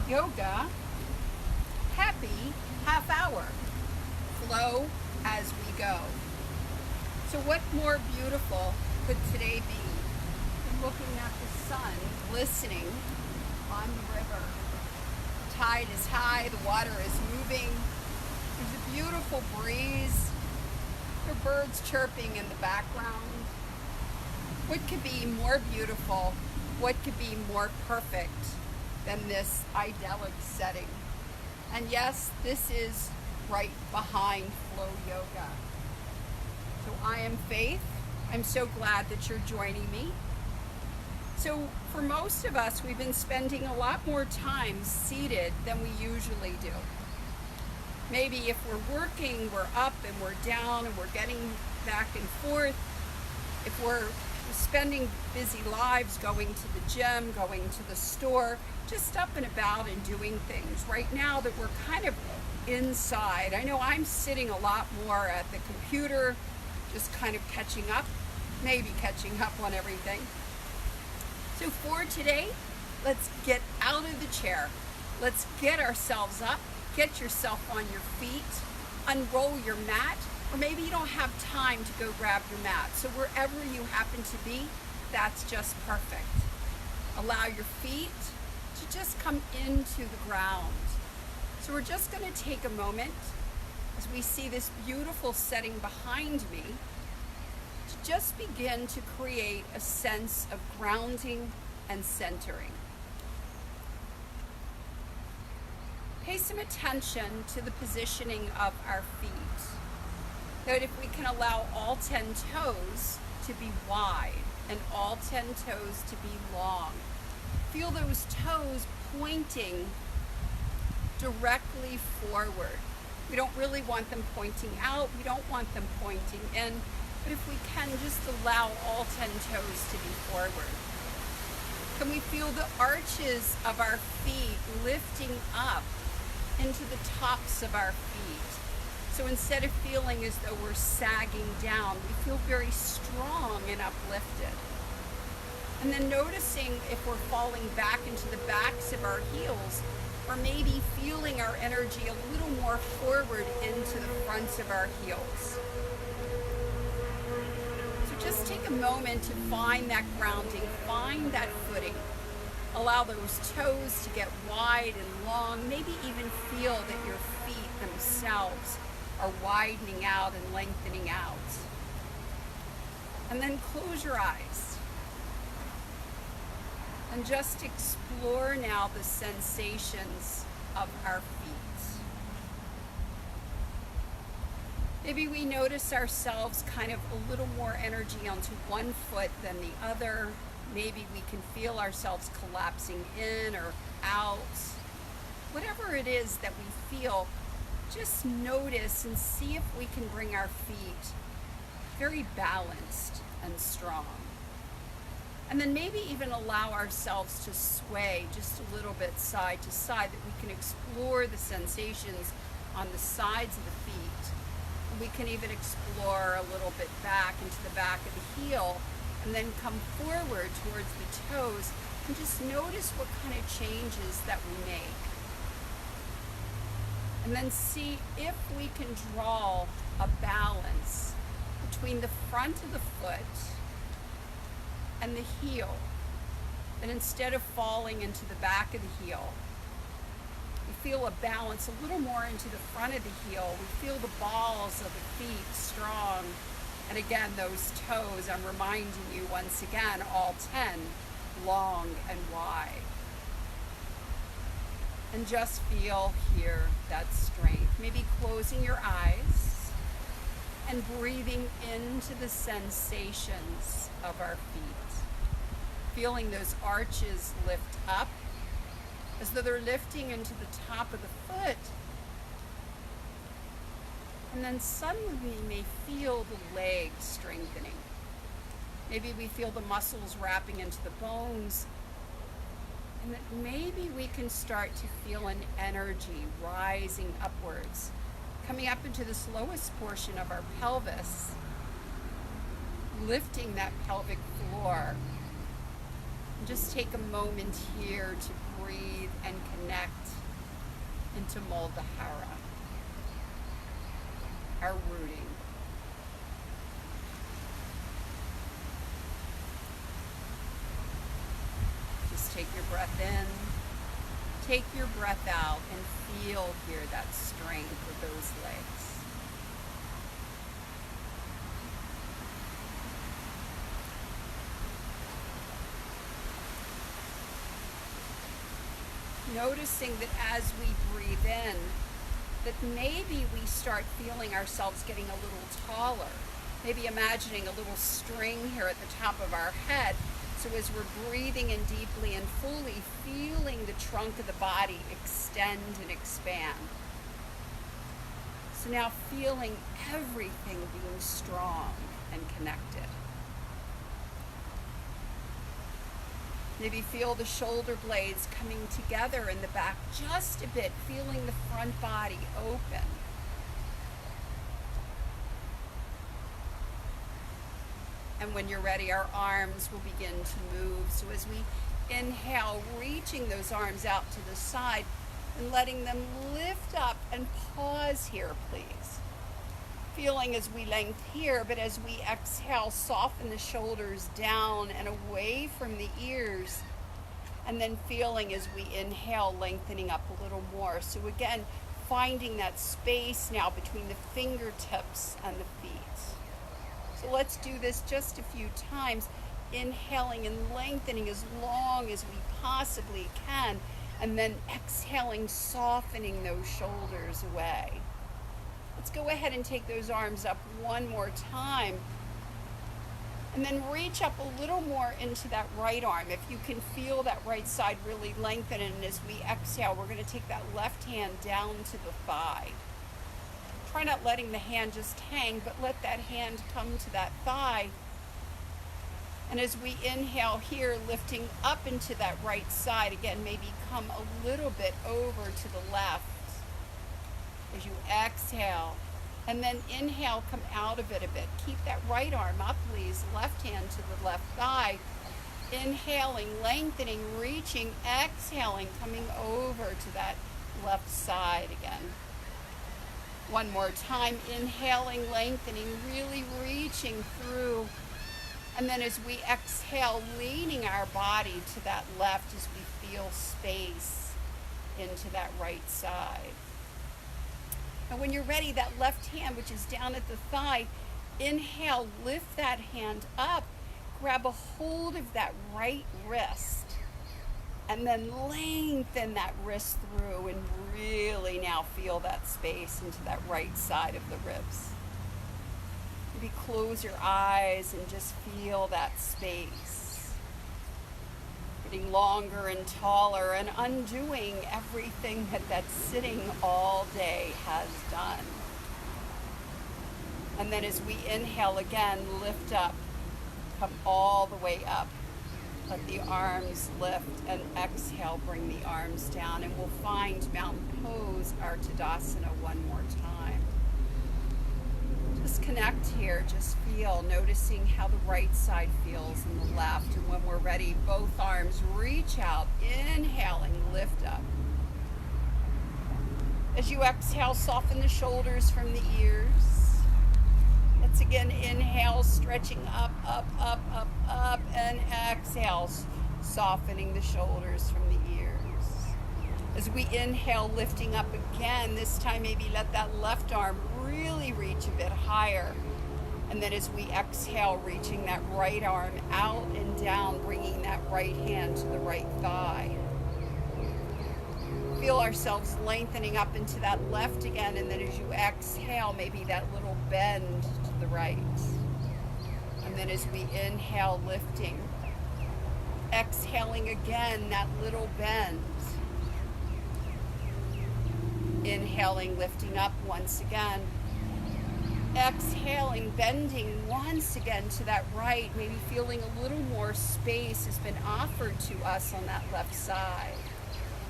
yoga, happy half hour, flow as we go. So what more beautiful could today be than looking at the sun glistening on the river? Tide is high, the water is moving, there's a beautiful breeze, there are birds chirping in the background. What could be more beautiful? What could be more perfect than this idyllic setting? And yes, this is right behind Flow Yoga. So I am Faith. I'm so glad that you're joining me. So for most of us, we've been spending a lot more time seated than we usually do. Maybe if we're working, we're up and we're down and we're getting back and forth. If we're spending busy lives going to the gym, going to the store, just up and about and doing things. Right now that we're kind of inside, I know I'm sitting a lot more at the computer, just kind of catching up, maybe catching up on everything. So for today, let's get out of the chair. Let's get ourselves up, get yourself on your feet, unroll your mat, or maybe you don't have time to go grab your mat. So wherever you happen to be, that's just perfect. Allow your feet to just come into the ground. So we're just going to take a moment as we see this beautiful setting behind me to just begin to create a sense of grounding and centering. Pay some attention to the positioning of our feet. That if we can allow all 10 toes to be wide and all 10 toes to be long. Feel those toes pointing directly forward. We don't really want them pointing out. We don't want them pointing in. But if we can, just allow all 10 toes to be forward. Can we feel the arches of our feet lifting up into the tops of our feet? So instead of feeling as though we're sagging down, we feel very strong and uplifted. And then noticing if we're falling back into the backs of our heels, or maybe feeling our energy a little more forward into the fronts of our heels. So just take a moment to find that grounding, find that footing. Allow those toes to get wide and long, maybe even feel that your feet themselves are widening out and lengthening out. And then close your eyes. And just explore now the sensations of our feet. Maybe we notice ourselves kind of a little more energy onto one foot than the other. Maybe we can feel ourselves collapsing in or out. Whatever it is that we feel, just notice and see if we can bring our feet very balanced and strong. And then maybe even allow ourselves to sway just a little bit side to side, that we can explore the sensations on the sides of the feet. We can even explore a little bit back into the back of the heel and then come forward towards the toes and just notice what kind of changes that we make. And then see if we can draw a balance between the front of the foot and the heel. And instead of falling into the back of the heel, we feel a balance a little more into the front of the heel. We feel the balls of the feet strong. And again, those toes, I'm reminding you once again, all 10, long and wide. And just feel here that strength. Maybe closing your eyes and breathing into the sensations of our feet. Feeling those arches lift up as though they're lifting into the top of the foot. And then suddenly we may feel the legs strengthening. Maybe we feel the muscles wrapping into the bones. And that maybe we can start to feel an energy rising upwards, coming up into this lowest portion of our pelvis, lifting that pelvic floor. And just take a moment here to breathe and connect into Muladhara, our rooting. Just take your breath in, take your breath out, and feel here that strength of those legs. Noticing that as we breathe in, that maybe we start feeling ourselves getting a little taller. Maybe imagining a little string here at the top of our head. So as we're breathing in deeply and fully, feeling the trunk of the body extend and expand. So now feeling everything being strong and connected. Maybe feel the shoulder blades coming together in the back just a bit, feeling the front body open. And when you're ready, our arms will begin to move. So as we inhale, reaching those arms out to the side and letting them lift up, and pause here, please. Feeling as we lengthen here, but as we exhale, soften the shoulders down and away from the ears. And then feeling as we inhale, lengthening up a little more. So again, finding that space now between the fingertips and the feet. So let's do this just a few times, inhaling and lengthening as long as we possibly can, and then exhaling, softening those shoulders away. Let's go ahead and take those arms up one more time. And then reach up a little more into that right arm. If you can feel that right side really lengthen, and as we exhale, we're going to take that left hand down to the thigh. Try not letting the hand just hang, but let that hand come to that thigh. And as we inhale here, lifting up into that right side, again, maybe come a little bit over to the left. As you exhale, and then inhale, come out of it a bit. Keep that right arm up, please. Left hand to the left thigh. Inhaling, lengthening, reaching, exhaling, coming over to that left side again. One more time, inhaling, lengthening, really reaching through. And then as we exhale, leaning our body to that left as we feel space into that right side. And when you're ready, that left hand, which is down at the thigh, inhale, lift that hand up, grab a hold of that right wrist, and then lengthen that wrist through and really now feel that space into that right side of the ribs. Maybe close your eyes and just feel that space. Getting longer and taller and undoing everything that sitting all day has done. And then as we inhale again, lift up, come all the way up. Let the arms lift, and exhale, bring the arms down, and we'll find mountain pose, our Tadasana, one more time. Just connect here, just feel, noticing how the right side feels and the left. And when we're ready, both arms reach out, inhaling, lift up. As you exhale, soften the shoulders from the ears. Let's again inhale, stretching up, up, up, up, up, and exhale, softening the shoulders from the ears. As we inhale, lifting up again, this time maybe let that left arm really reach a bit higher. And then as we exhale, reaching that right arm out and down, bringing that right hand to the right thigh. Feel ourselves lengthening up into that left again, and then as you exhale, maybe that little bend to the right. And then as we inhale, lifting. Exhaling again, that little bend. Inhaling, lifting up once again. Exhaling, bending once again to that right, maybe feeling a little more space has been offered to us on that left side.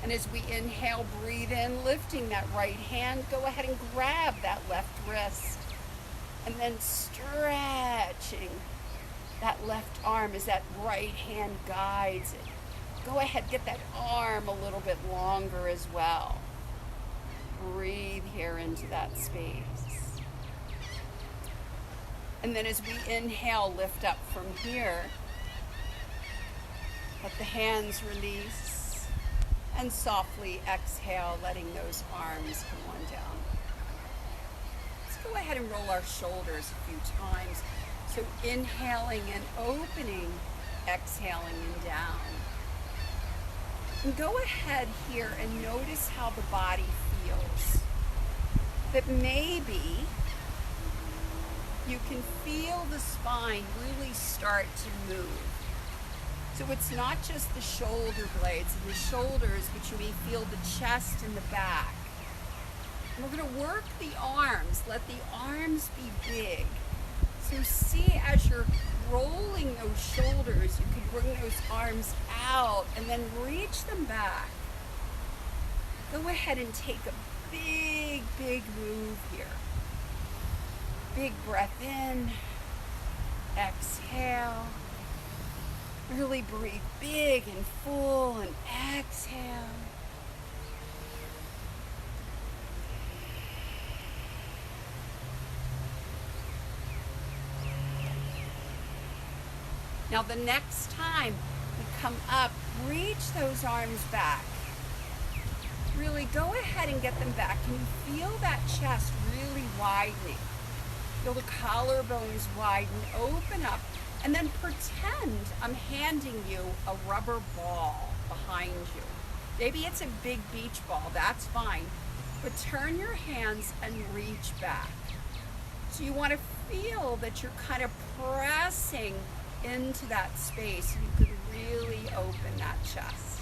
And as we inhale, breathe in, lifting that right hand, go ahead and grab that left wrist. And then stretching that left arm as that right hand guides it. go ahead, get that arm a little bit longer as well. Breathe here into that space. And then as we inhale, lift up from here. Let the hands release. And softly exhale, letting those arms come on down. Let's go ahead and roll our shoulders a few times. So inhaling and opening, exhaling and down. And go ahead here and notice how the body feels. That maybe you can feel the spine really start to move. So it's not just the shoulder blades and the shoulders, but you may feel the chest and the back. And we're going to work the arms. Let the arms be big. So see, as you're rolling those shoulders, you can bring those arms out and then reach them back. Go ahead and take a big, big move here. Big breath in, exhale. Really breathe big and full and exhale. Now the next time we come up, reach those arms back. Really go ahead and get them back. Can you feel that chest really widening? Feel the collarbones widen, open up, and then pretend I'm handing you a rubber ball behind you. Maybe it's a big beach ball, that's fine. But turn your hands and reach back. So you want to feel that you're kind of pressing into that space. You can really open that chest.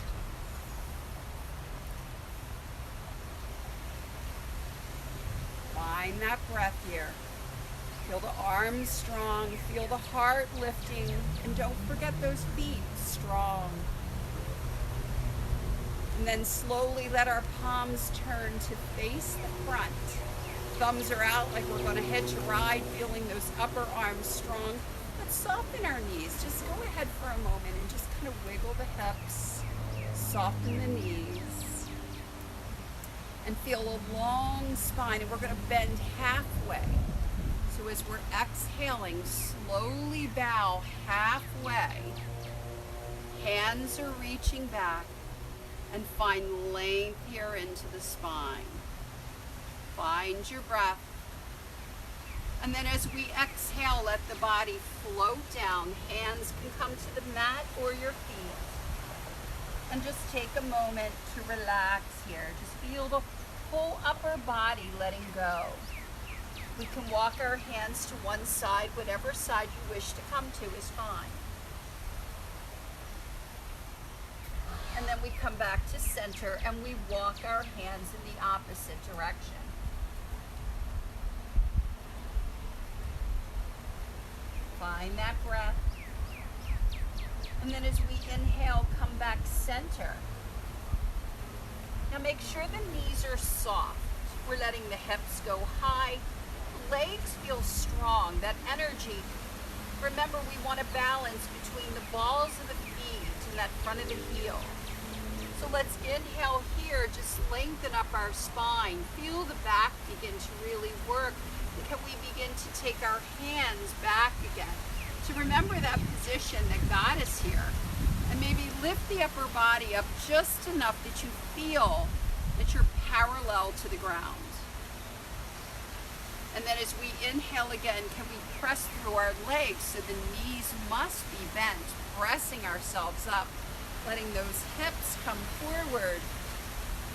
Find that breath here. Feel the arms strong, feel the heart lifting, and don't forget those feet strong. And then slowly let our palms turn to face the front. Thumbs are out like we're going to hitch a ride, feeling those upper arms strong. Let's soften our knees. Just go ahead for a moment and just kind of wiggle the hips, soften the knees, and feel a long spine. And we're going to bend halfway. So as we're exhaling, slowly bow halfway. Hands are reaching back, and find length here into the spine. Find your breath. And then as we exhale, let the body float down. Hands can come to the mat or your feet. And just take a moment to relax here. Just feel the whole upper body letting go. We can walk our hands to one side. Whatever side you wish to come to is fine. And then we come back to center and we walk our hands in the opposite direction. Find that breath. And then as we inhale, come back center. Now make sure the knees are soft. We're letting the hips go high. Legs feel strong, that energy. Remember, we want to balance between the balls of the feet and that front of the heel. So let's inhale here, just lengthen up our spine. Feel the back begin to really work. And can we begin to take our hands back again? To remember that position that got us here. And maybe lift the upper body up just enough that you feel that you're parallel to the ground. And then as we inhale again, can we press through our legs so the knees must be bent, pressing ourselves up, letting those hips come forward,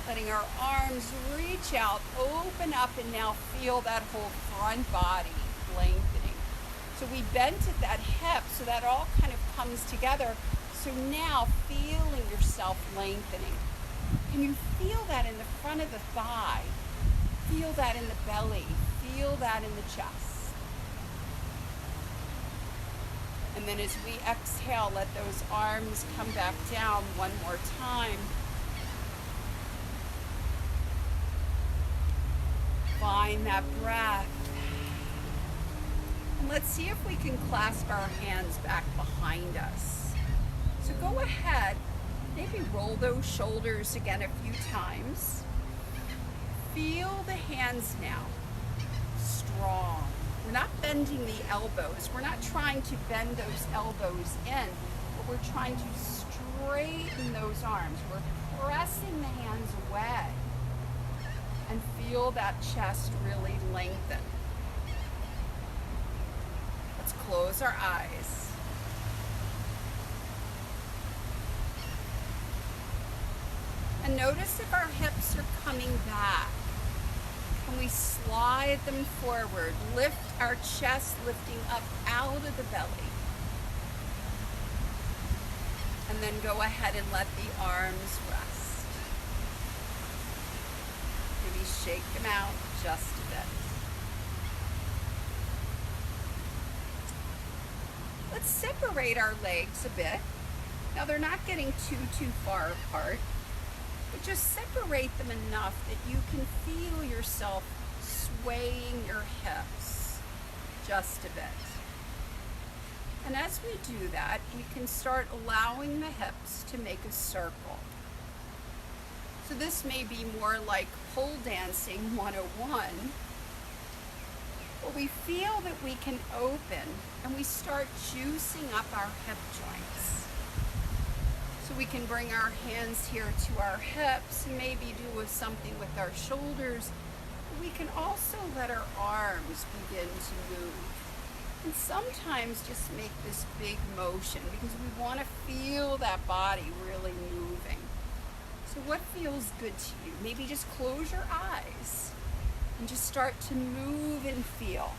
letting our arms reach out, open up, and now feel that whole front body lengthening. So we bent at that hip so that all kind of comes together. So now feeling yourself lengthening. Can you feel that in the front of the thigh? Feel that in the belly. Feel that in the chest. And then as we exhale, let those arms come back down one more time. Find that breath. And let's see if we can clasp our hands back behind us. So go ahead Maybe roll those shoulders again a few times. Feel the hands now. Strong. We're not bending the elbows. We're not trying to bend those elbows in, but we're trying to straighten those arms. We're pressing the hands away. And feel that chest really lengthen. Let's close our eyes. And notice if our hips are coming back. Can we slide them forward? Lift our chest, lifting up out of the belly. And then go ahead and let the arms rest. Maybe shake them out just a bit. Let's separate our legs a bit. Now they're not getting too far apart, but just separate them enough that you can feel yourself swaying your hips just a bit. And as we do that, you can start allowing the hips to make a circle. So this may be more like pole dancing 101, but we feel that we can open and we start juicing up our hip joints. So we can bring our hands here to our hips and maybe do something with our shoulders. We can also let our arms begin to move. And sometimes just make this big motion because we want to feel that body really moving. So what feels good to you? Maybe just close your eyes and just start to move and feel.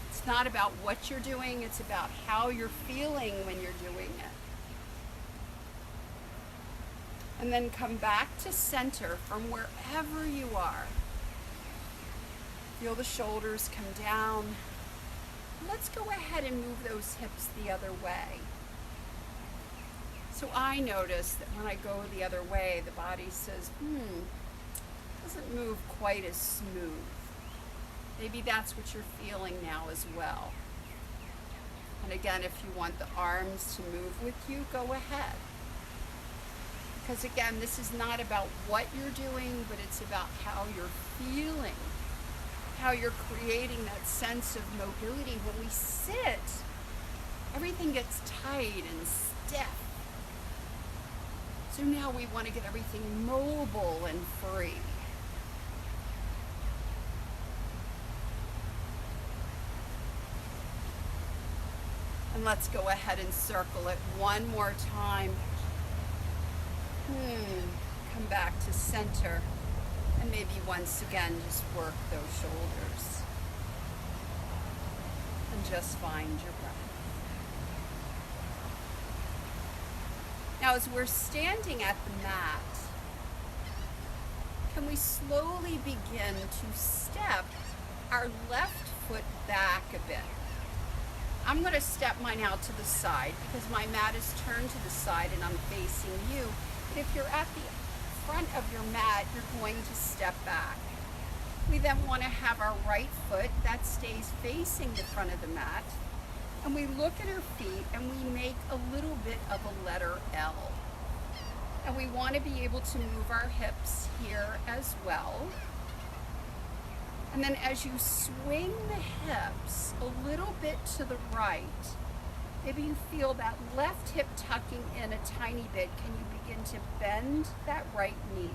It's not about what you're doing, it's about how you're feeling when you're doing it. And then come back to center from wherever you are. Feel the shoulders come down. Let's go ahead and move those hips the other way. So I notice that when I go the other way, the body says, doesn't move quite as smooth. Maybe that's what you're feeling now as well. And again, if you want the arms to move with you, go ahead. Because again, this is not about what you're doing, but it's about how you're feeling. How you're creating that sense of mobility. When we sit, everything gets tight and stiff. So now we want to get everything mobile and free. And let's go ahead and circle it one more time. Come back to center. And maybe once again, just work those shoulders. And just find your breath. Now, as we're standing at the mat, can we slowly begin to step our left foot back a bit? I'm going to step mine out to the side because my mat is turned to the side and I'm facing you. But if you're at the front of your mat, you're going to step back. We then want to have our right foot that stays facing the front of the mat, and we look at our feet and we make a little bit of a letter L. And we want to be able to move our hips here as well. And then as you swing the hips a little bit to the right, maybe you feel that left hip tucking in a tiny bit. Can you begin to bend that right knee?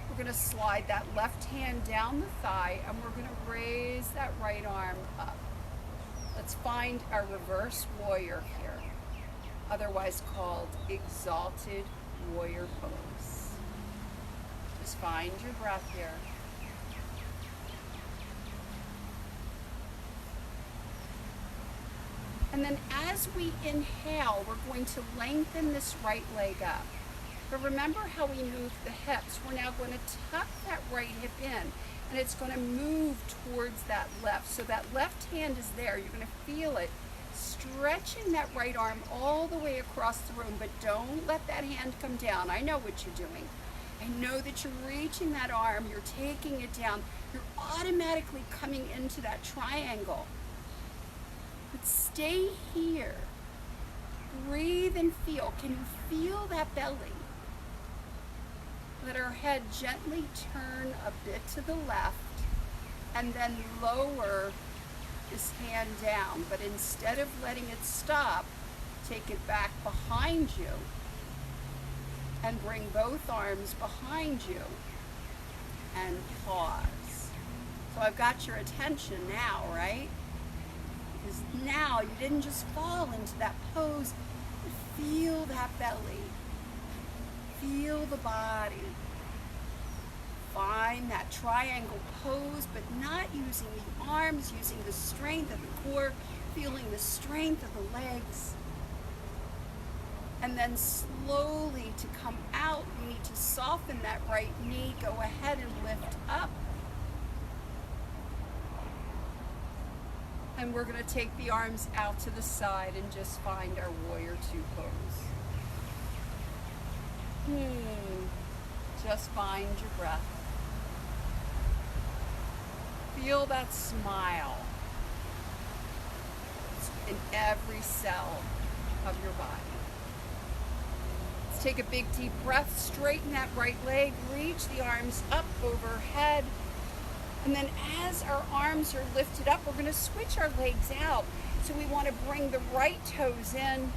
We're going to slide that left hand down the thigh and we're going to raise that right arm up. Let's find our reverse warrior here, otherwise called exalted warrior pose. Just find your breath here. And then as we inhale, we're going to lengthen this right leg up. But remember how we moved the hips. We're now going to tuck that right hip in, and it's going to move towards that left. So that left hand is there. You're going to feel it stretching that right arm all the way across the room, but don't let that hand come down. I know what you're doing. I know that you're reaching that arm, you're taking it down. You're automatically coming into that triangle. But stay here. breathe and feel. Can you feel that belly? Let our head gently turn a bit to the left and then lower this hand down. But instead of letting it stop, take it back behind you and bring both arms behind you and pause. So I've got your attention now, right? Because now you didn't just fall into that pose. Feel that belly. Feel the body. Find that triangle pose, but not using the arms, using the strength of the core, feeling the strength of the legs. And then slowly to come out, you need to soften that right knee. Go ahead and lift up. And we're going to take the arms out to the side and just find our warrior two pose. Just find your breath. Feel that smile in every cell of your body. Let's take a big deep breath, straighten that right leg, reach the arms up overhead. And then as our arms are lifted up, we're going to switch our legs out. So we want to bring the right toes in,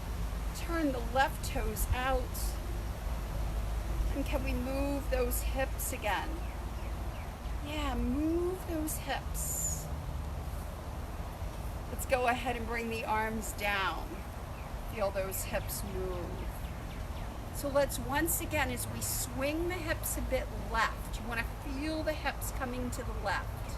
turn the left toes out. And can we move those hips again? Yeah, move those hips. Let's go ahead and bring the arms down. Feel those hips move. So let's once again, as we swing the hips a bit left, you want to feel the hips coming to the left.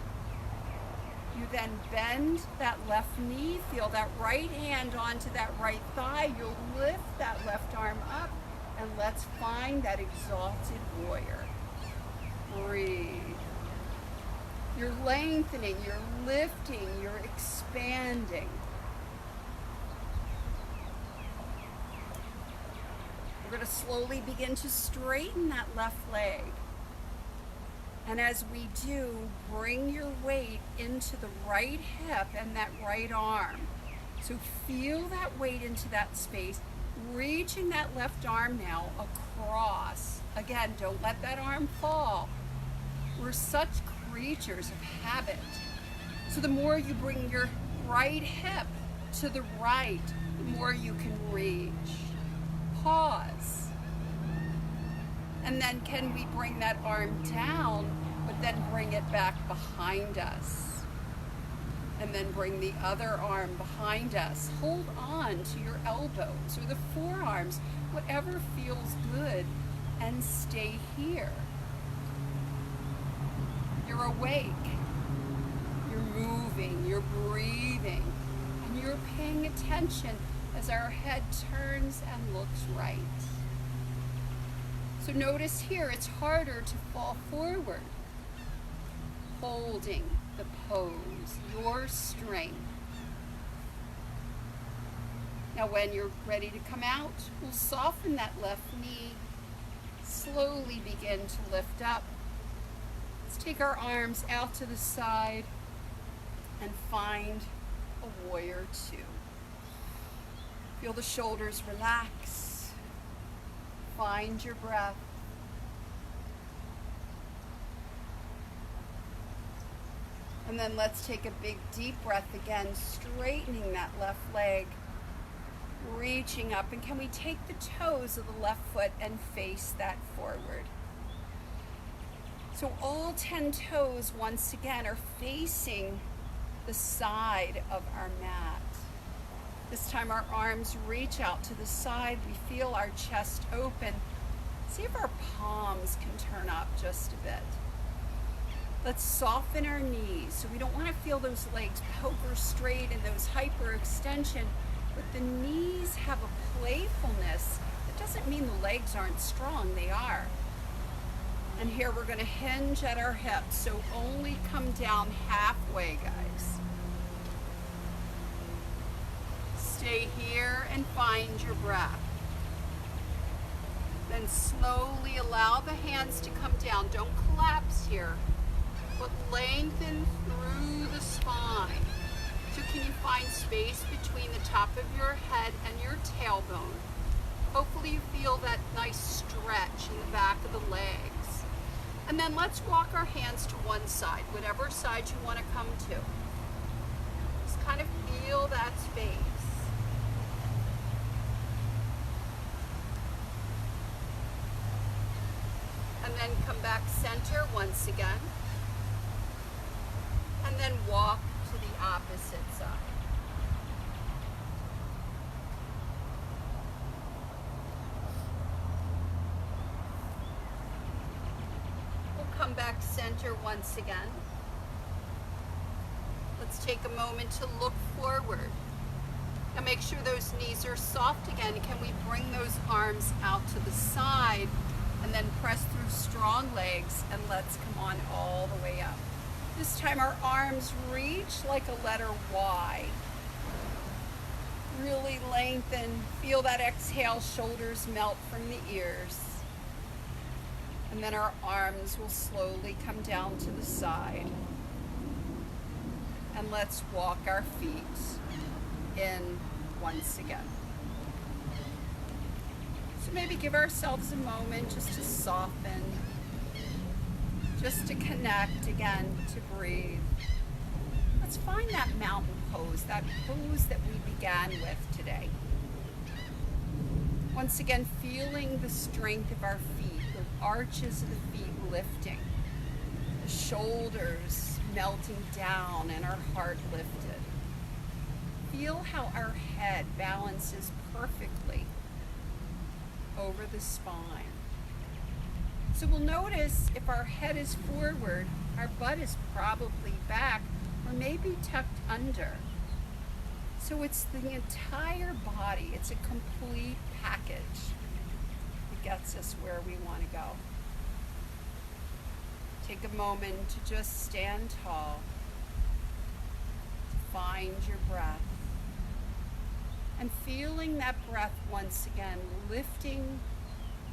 You then bend that left knee, feel that right hand onto that right thigh. You'll lift that left arm up, and let's find that exalted warrior. Breathe. You're lengthening, you're lifting, you're expanding. We're going to slowly begin to straighten that left leg. And as we do, bring your weight into the right hip and that right arm. So feel that weight into that space, reaching that left arm now across. Again, don't let that arm fall. We're such creatures of habit. So the more you bring your right hip to the right, the more you can reach. Pause. And then can we bring that arm down, but then bring it back behind us? And then bring the other arm behind us. Hold on to your elbows or the forearms, whatever feels good, and stay here. You're awake, you're moving, you're breathing, and you're paying attention as our head turns and looks right. So notice here, it's harder to fall forward. Holding the pose, your strength. Now when you're ready to come out, we'll soften that left knee, slowly begin to lift up. Let's take our arms out to the side and find a warrior two. Feel the shoulders relax. Find your breath. And then let's take a big deep breath again, straightening that left leg, reaching up. And can we take the toes of the left foot and face that forward? So all 10 toes, once again, are facing the side of our mat. This time our arms reach out to the side. We feel our chest open. See if our palms can turn up just a bit. Let's soften our knees. So we don't want to feel those legs poker straight and those hyperextension, but the knees have a playfulness. It doesn't mean the legs aren't strong, they are. And here we're going to hinge at our hips, so only come down halfway, guys. Stay here and find your breath. Then slowly allow the hands to come down. Don't collapse here, but lengthen through the spine. So So can you find space between the top of your head and your tailbone? Hopefully you feel that nice stretch in the back of the legs. And then let's walk our hands to one side, whatever side you want to come to. Just kind of feel that space. And then come back center once again. And then walk to the opposite side. We'll come back center once again. Let's take a moment to look forward. Now make sure those knees are soft again. Can we bring those arms out to the side and then press through strong legs, and let's come on all the way up. This time our arms reach like a letter Y. Really lengthen. Feel that exhale, shoulders melt from the ears. And then our arms will slowly come down to the side. And let's walk our feet in once again. So maybe give ourselves a moment just to soften, just to connect again, to breathe. Let's find that mountain pose, that pose that we began with today. Once again, feeling the strength of our feet, the arches of the feet lifting, the shoulders melting down and our heart lifted. Feel how our head balances perfectly over the spine. So we'll notice if our head is forward, our butt is probably back or maybe tucked under. So it's the entire body, it's a complete package that gets us where we want to go. Take a moment to just stand tall, to find your breath, and feeling that breath once again lifting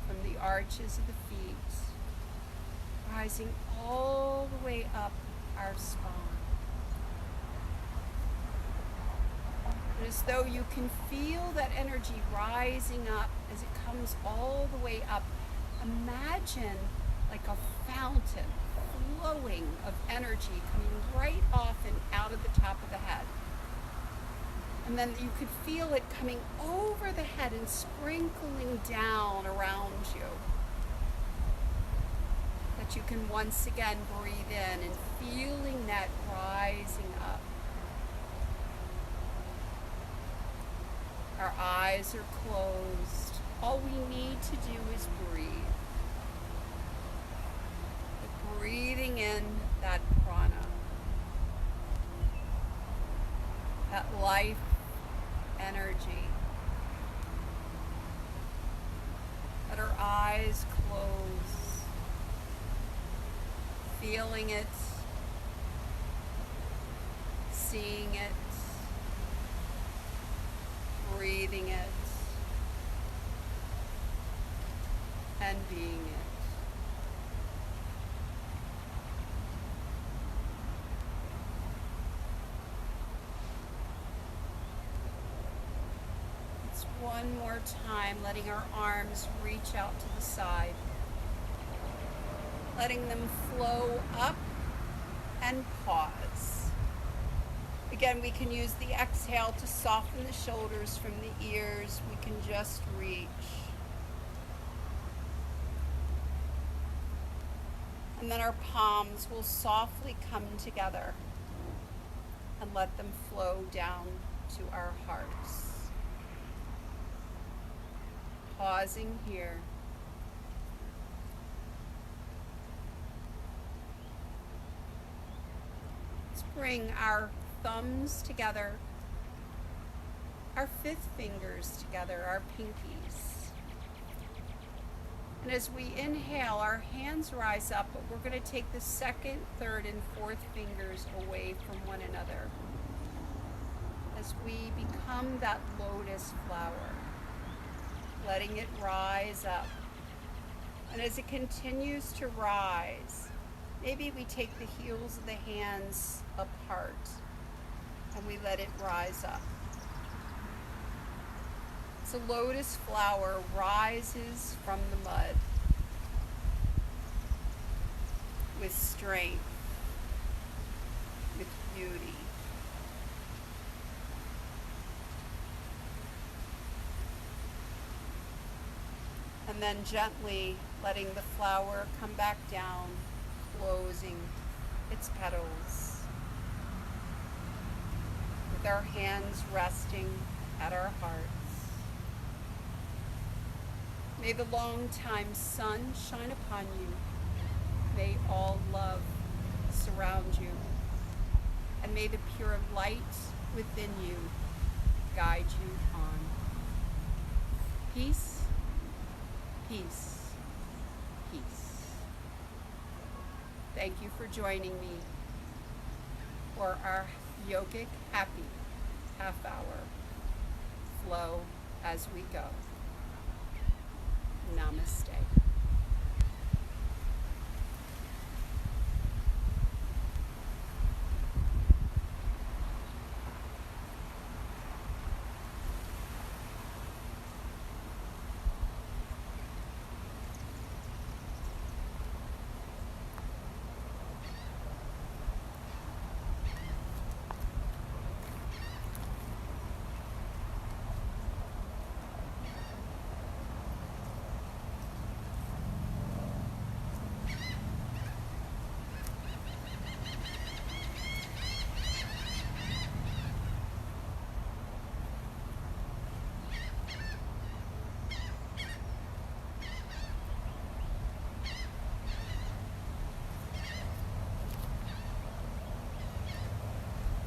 from the arches of the feet, rising all the way up our spine. And as though you can feel that energy rising up as it comes all the way up, imagine like a fountain flowing of energy coming right off and out of the top of the head. And then you could feel it coming over the head and sprinkling down around you. That you can once again breathe in and feeling that rising up. Our eyes are closed. All we need to do is breathe. But breathing in that prana, that life energy. Let our eyes close, feeling it, seeing it, breathing it, and being it. One more time, letting our arms reach out to the side, letting them flow up and pause. Again, we can use the exhale to soften the shoulders from the ears. We can just reach. And then our palms will softly come together and let them flow down to our hearts. Pausing here. Let's bring our thumbs together, our fifth fingers together, our pinkies. And as we inhale, our hands rise up, but we're going to take the second, third, and fourth fingers away from one another as we become that lotus flower. Letting it rise up. And as it continues to rise, maybe we take the heels of the hands apart and we let it rise up. So lotus flower rises from the mud with strength, with beauty. And then gently letting the flower come back down, closing its petals, with our hands resting at our hearts. May the long-time sun shine upon you. May all love surround you. And may the pure light within you guide you on. Peace, peace, peace. Thank you for joining me for our yogic happy half hour flow as we go. Namaste.